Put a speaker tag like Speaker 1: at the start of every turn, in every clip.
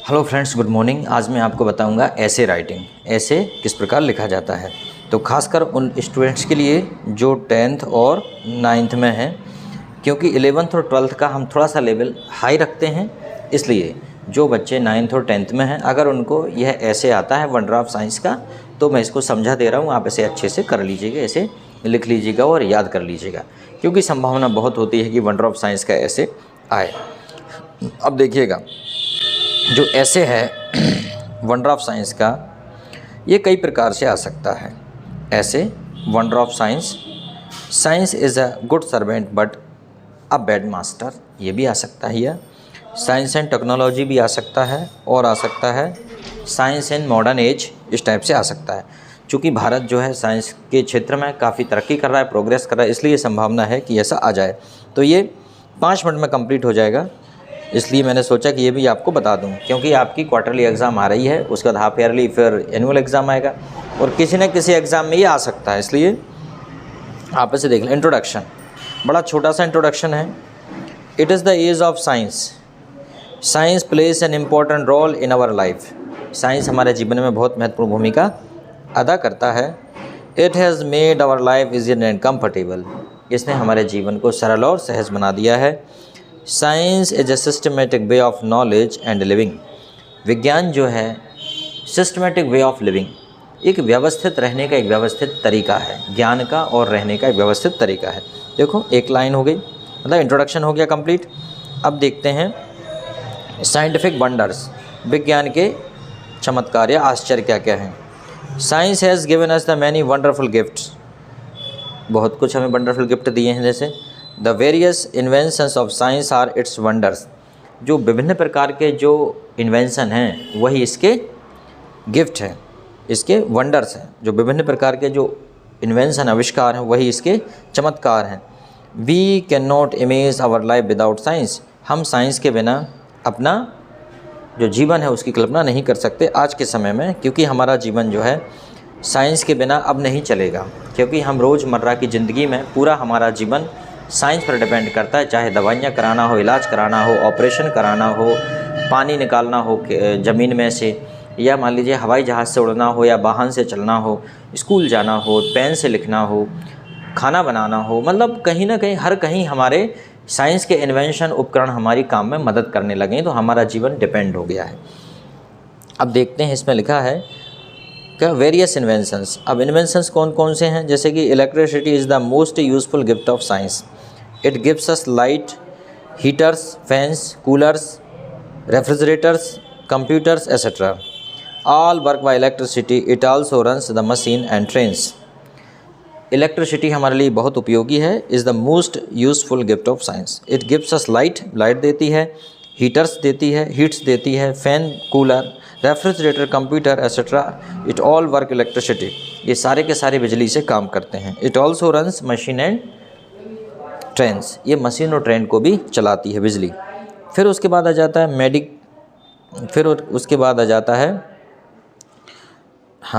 Speaker 1: Hello friends, good morning. आज मैं आपको बताऊंगा ऐसे राइटिंग, ऐसे किस प्रकार लिखा जाता है। तो खासकर उन स्टूडेंट्स के लिए जो 10th और 9th में हैं, क्योंकि 11th और 12th का हम थोड़ा सा लेवल हाई रखते हैं, इसलिए जो बच्चे 9th और 10th में हैं, अगर उनको यह ऐसे आता है वंडर ऑफ साइंस का, तो मैं इसको समझा दे रहा हूँ। आप इसे अच्छे से कर लीजिएगा, ऐसे लिख लीजिएगा और याद कर लीजिएगा, क्योंकि संभावना बहुत होती है कि वंडर ऑफ साइंस का ऐसे आए। अब देखिएगा, जो ऐसे है वंडर ऑफ साइंस का, ये कई प्रकार से आ सकता है। ऐसे wonder of science, science is a good servant but a bad master, ये भी आ सकता है। यह साइंस एंड टेक्नोलॉजी भी आ सकता है, और आ सकता है साइंस एंड मॉडर्न एज, इस टाइप से आ सकता है। चूँकि भारत जो है साइंस के क्षेत्र में काफ़ी तरक्की कर रहा है, प्रोग्रेस कर रहा है, इसलिए संभावना है कि ऐसा आ जाए। तो ये 5 मिनट में कंप्लीट हो जाएगा, इसलिए मैंने सोचा कि ये भी आपको बता दूं, क्योंकि आपकी क्वार्टरली एग्ज़ाम आ रही है, उसके बाद हाफ ईयरली, फिर एनुअल एग्ज़ाम आएगा, और किसी न किसी एग्ज़ाम में ये आ सकता है, इसलिए आप इसे देख लें। इंट्रोडक्शन, बड़ा छोटा सा इंट्रोडक्शन है। It is the age of science, science plays an important role in our life, science हमारे जीवन में बहुत महत्वपूर्ण भूमिका अदा करता है। It has made our life easier and comfortable, इसने हमारे जीवन को सरल और सहज बना दिया है। Science is a systematic way of knowledge and living, विज्ञान जो है सिस्टमेटिक वे ऑफ लिविंग, एक व्यवस्थित रहने का एक व्यवस्थित तरीका है, ज्ञान का और रहने का एक व्यवस्थित तरीका है। देखो, एक लाइन हो गई, मतलब इंट्रोडक्शन हो गया कंप्लीट। अब देखते हैं साइंटिफिक वंडर्स, विज्ञान के चमत्कार या आश्चर्य क्या क्या हैं। Science has given us the many wonderful gifts, बहुत कुछ हमें वंडरफुल गिफ्ट दिए हैं। जैसे the various inventions of science are its wonders, जो विभिन्न प्रकार के जो इन्वेंशन हैं वही इसके गिफ्ट हैं, इसके वंडर्स हैं। जो विभिन्न प्रकार के जो इन्वेंशन आविष्कार हैं वही इसके चमत्कार हैं। We cannot imagine our life without science, हम साइंस के बिना अपना जो जीवन है उसकी कल्पना नहीं कर सकते आज के समय में, क्योंकि हमारा जीवन जो है साइंस के बिना अब नहीं चलेगा, क्योंकि हम रोज़मर्रा की ज़िंदगी में पूरा हमारा जीवन साइंस पर डिपेंड करता है। चाहे दवाइयाँ कराना हो, इलाज कराना हो, ऑपरेशन कराना हो, पानी निकालना हो ज़मीन में से, या मान लीजिए हवाई जहाज़ से उड़ना हो, या वाहन से चलना हो, स्कूल जाना हो, पेन से लिखना हो, खाना बनाना हो, मतलब कहीं ना कहीं हर कहीं हमारे साइंस के इन्वेंशन उपकरण हमारी काम में मदद करने लगे, तो हमारा जीवन डिपेंड हो गया है। अब देखते हैं, इसमें लिखा है क्या वेरियस इन्वेंशंस। अब इन्वेंशंस कौन कौन से हैं, जैसे कि electricity is the most useful gift of science, it gives us light, heaters, fans, coolers, refrigerators, computers etcetera, all work by electricity, it also runs the machine and trains. Electricity हमारे लिए बहुत उपयोगी है, is the most useful gift of science. It gives us light, light देती है, heaters देती है, heats देती है, fan, cooler, refrigerator, computer etcetera, it all work electricity, ये सारे के सारे बिजली से काम करते हैं। It also runs machine and trains, ये मशीन और ट्रेन को भी चलाती है बिजली। फिर उसके बाद आ जाता है फिर उसके बाद आ जाता है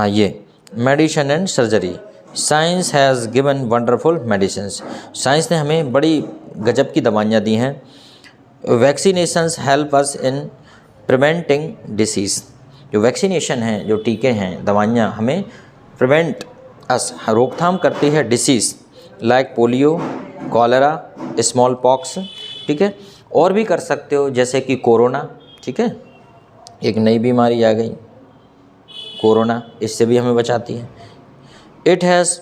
Speaker 1: ये medicine and surgery. Science has given wonderful medicines, science ने हमें बड़ी गजब की दवाइयाँ दी हैं। Vaccinations help us in preventing disease, जो वैक्सीनेशन हैं, जो टीके हैं, दवाइयाँ हमें प्रिवेंट अस, रोकथाम करती है disease, like polio, cholera, small pox, ठीक है। और भी कर सकते हो, जैसे कि कोरोना, ठीक है, एक नई बीमारी आ गई कोरोना, इससे भी हमें बचाती है। It has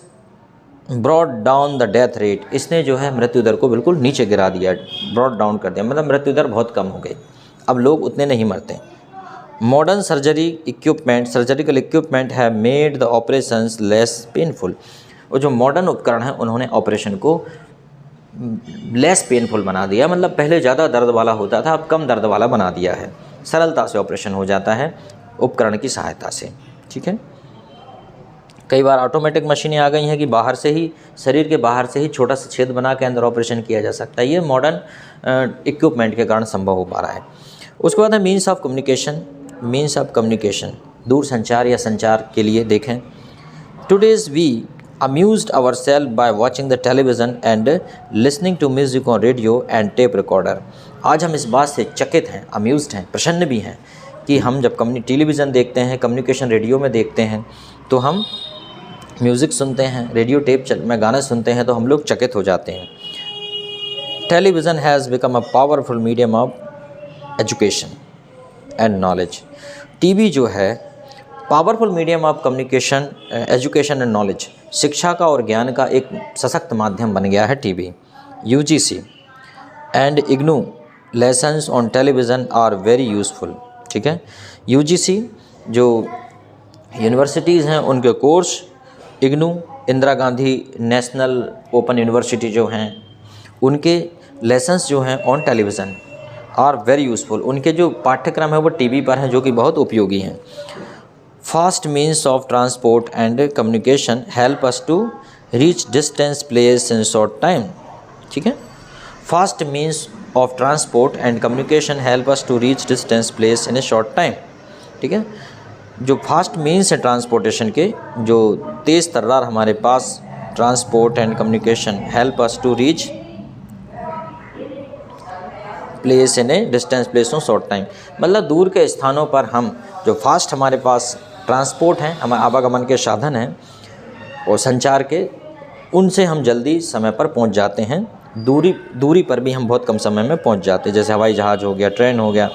Speaker 1: brought down the death rate, इसने जो है मृत्यु दर को बिल्कुल नीचे गिरा दिया, ब्रॉड डाउन कर दिया, मतलब मृत्यु दर बहुत कम हो गई, अब लोग उतने नहीं मरते। Modern surgery equipment, surgical equipment have made the operations less painful, और जो मॉडर्न उपकरण हैं उन्होंने ऑपरेशन को लेस पेनफुल बना दिया, मतलब पहले ज़्यादा दर्द वाला होता था, अब कम दर्द वाला बना दिया है, सरलता से ऑपरेशन हो जाता है उपकरण की सहायता से, ठीक है। कई बार ऑटोमेटिक मशीनें आ गई हैं कि बाहर से ही, शरीर के बाहर से ही छोटा सा छेद बना के अंदर ऑपरेशन किया जा सकता है, ये मॉडर्न इक्विपमेंट के कारण संभव हो पा रहा है। उसके बाद है means of communication, means of communication, दूर संचार या संचार के लिए देखें। Today's we amused ourselves by watching the television and listening to music on radio and tape recorder, आज हम इस बात से चकित हैं, अम्यूज़ड हैं, प्रसन्न भी हैं कि हम जब टेलीविज़न देखते हैं, कम्युनिकेशन रेडियो में देखते हैं, तो हम म्यूज़िक सुनते हैं, रेडियो टेप में गाने सुनते हैं, तो हम लोग चकित हो जाते हैं। Television has become a powerful medium of education and knowledge. TV जो है powerful medium of communication, education and knowledge, शिक्षा का और ज्ञान का एक सशक्त माध्यम बन गया है TV. UGC and IGNOU lessons on television are very useful. ठीक है, यूजीसी जो यूनिवर्सिटीज़ हैं उनके course, IGNOU Indira Gandhi national open university जो हैं उनके लेसन्स जो हैं on television are very useful. उनके जो पाठ्यक्रम है वो टीवी पर हैं, जो कि बहुत उपयोगी हैं। Fast means of transport and communication help us to reach distance place in short time. ठीक है, fast means of transport and communication help us to reach distance place in a short time. ठीक है, जो fast means है transportation के, जो तेज़ तर्रार हमारे पास transport and communication help us to reach place in a distance place in short time, मतलब दूर के स्थानों पर हम जो फास्ट हमारे पास ट्रांसपोर्ट हैं, हमारे आवागमन के साधन हैं और संचार के, उनसे हम जल्दी समय पर पहुंच जाते हैं। दूरी पर भी हम बहुत कम समय में पहुंच जाते हैं, जैसे हवाई जहाज़ हो गया, ट्रेन हो गया,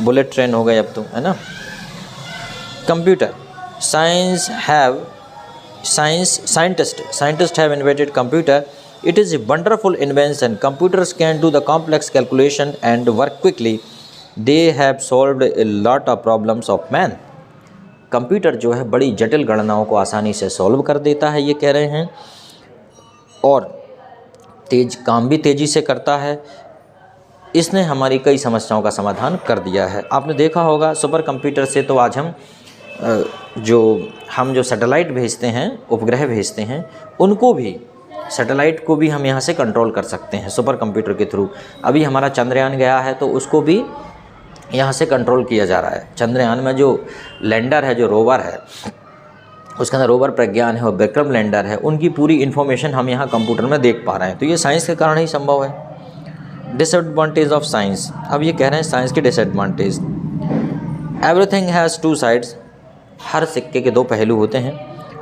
Speaker 1: बुलेट ट्रेन हो गई अब तो, है ना। Computer scientist have invented computer. It is a wonderful invention. Computers can do the complex calculation and work quickly. They have solved a lot of problems of man. Computer जो है बड़ी जटिल गणनाओं को आसानी से सॉल्व कर देता है, ये कह रहे हैं, और काम भी तेज़ी से करता है। इसने हमारी कई समस्याओं का समाधान कर दिया है। आपने देखा होगा सुपर कंप्यूटर से तो आज हम जो सैटेलाइट भेजते हैं, उपग्रह भेजते हैं, उनको भी, सैटेलाइट को भी हम यहाँ से कंट्रोल कर सकते हैं सुपर कंप्यूटर के थ्रू। अभी हमारा चंद्रयान गया है तो उसको भी यहाँ से कंट्रोल किया जा रहा है। चंद्रयान में जो लैंडर है, जो रोवर है, उसके अंदर रोवर प्रज्ञान है और विक्रम लैंडर है, उनकी पूरी इन्फॉर्मेशन हम यहाँ कंप्यूटर में देख पा रहे हैं। तो ये साइंस के कारण ही संभव है। डिसएडवांटेज ऑफ साइंस, अब ये कह रहे हैं साइंस के disadvantage. Everything has two sides, हर सिक्के के दो पहलू होते हैं।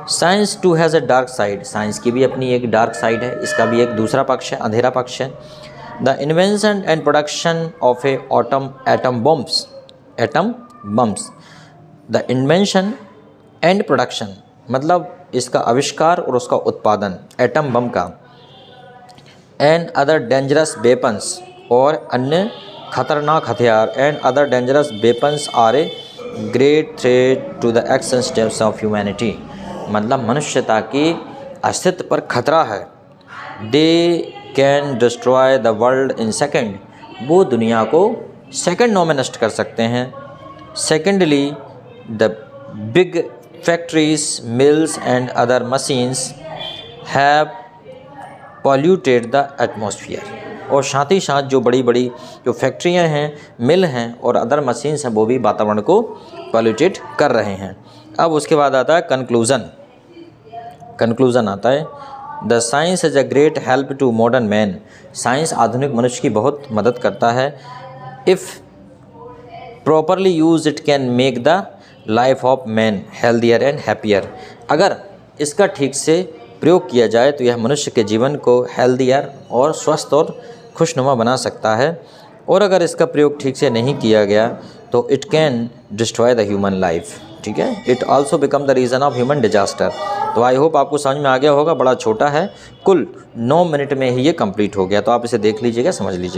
Speaker 1: Science too has a dark side, science की भी अपनी एक डार्क साइड है, इसका भी एक दूसरा पक्ष है, अंधेरा पक्ष है। The invention and production of a atom bombs, the invention and production मतलब इसका आविष्कार और उसका उत्पादन, एटम बम का, एंड अदर डेंजरस वेपन्स, और अन्य खतरनाक हथियार, and other dangerous weapons are a great threat to the existence of humanity, मतलब मनुष्यता की अस्तित्व पर खतरा है। They can destroy the world in second, वो दुनिया को सेकंडों में नष्ट कर सकते हैं। Secondly, the big factories, mills and other machines have polluted the atmosphere, और साथ ही साथ जो बड़ी बड़ी जो फैक्ट्रियां हैं, मिल हैं और अदर मशीन्स हैं, वो भी वातावरण को पॉल्यूटेट कर रहे हैं। अब उसके बाद आता है कंक्लूज़न आता है। The science is a great help to modern man, science आधुनिक मनुष्य की बहुत मदद करता है। If properly use it can make the life of man healthier and happier, अगर इसका ठीक से प्रयोग किया जाए तो यह मनुष्य के जीवन को हेल्दियर और स्वस्थ और खुशनुमा बना सकता है, और अगर इसका प्रयोग ठीक से नहीं किया गया तो it can destroy the human life. ठीक है, it also become the reason of human disaster. तो आई होप आपको समझ में आ गया होगा, बड़ा छोटा है, कुल 9 मिनट में ही ये कंप्लीट हो गया, तो आप इसे देख लीजिएगा, समझ लीजिएगा।